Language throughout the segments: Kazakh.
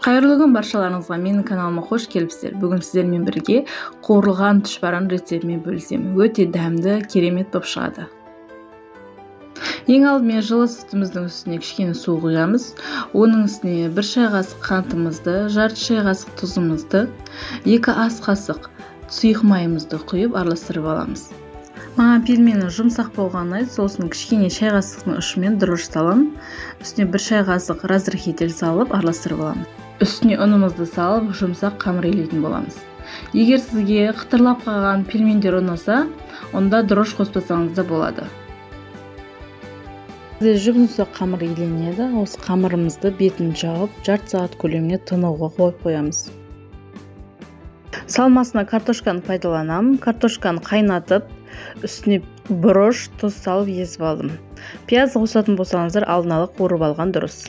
Қайырлы күн баршаларыңызға, менің каналыма қош келіпсіздер. Бүгін сіздермен бірге қуырылған тұшпаран рецептімен бөлісемін. Өте дәмді, керемет болып шығады. Ең алдымен жылы сүтіміздің үстіне кішкене су құямыз. Оның үстіне 1 шай қасық қантымызды, жарты шай қасық тұзымызды, 2 ас қасық сұйық майымызды құйып араластырып аламыз. Маған пельмені жұмсақ болғаннан сосын кішкене шай қасықтың ұшымен дрожь салам. Үстіне 1 шай қасық разрыхитель салып араластырып аламыз. Үстіне ұнымызды салып жұмсақ қамыр илейтін боламыз. Егер сізге қытырлап қалған пельмендер ұнаса, онда дрожь қоспасаңыз да болады. Жұмсақ қамыр иленеді. Осы қамырымызды бетін жауып, жарты сағат көлеміне тынуға қойып қоямыз. Салмасына картошканы пайдаланамын. Картошканы қайнатып, үстіне бұрыш, тұз салып езіп алдым. Пияз қосатын болсаңыздар, алдын ала қуырып алған дұрыс.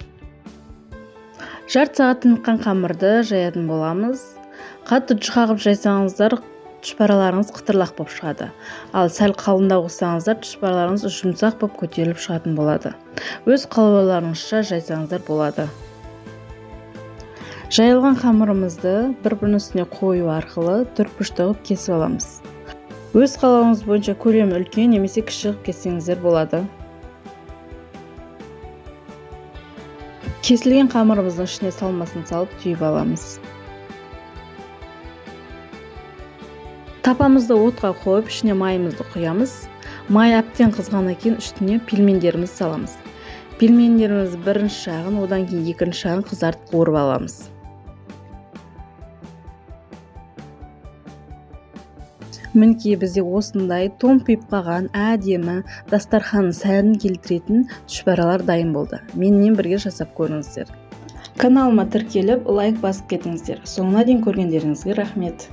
Жарты сағат тыныққан қамырды жаятын боламыз. Қатты жұқағып жайсаңыздар, тұшпараларыңыз қытырлақ болып шығады. Ал сәл қалыңдау қылсаңыздар, тұшпараларыңыз жұмсақ болып көтеріліп шығатын болады. Өз қалауларыңызша жайсаңыздар болады. Жайылған қамырымызды бір-бірінің үстіне қою арқылы төртбұрыш қылып кесіп аламыз. Өз қалауыңыз бойынша көлемі үлкен немесе кіші қылып кессеңіздер болады. Кесілген қамырымыздың ішіне салмасын салып түйіп аламыз. Тапамызды отқа қойып, ішіне майымызды құямыз. Май әбден қызғаннан кейін үстіне пельмендерімізді саламыз. Пельмендеріміз бірінші жағын, одан кейін екінші жағын қызартып қуырып аламыз. Мінекей бізде осындай томпиып қалған әдемі дастарханның сәнін келтіретін тұшпаралар дайын болды. Менімен бірге жасап көріңіздер. Каналыма тіркеліп, лайк басып кетіңіздер. Соңына дейін көргендеріңізге рахмет.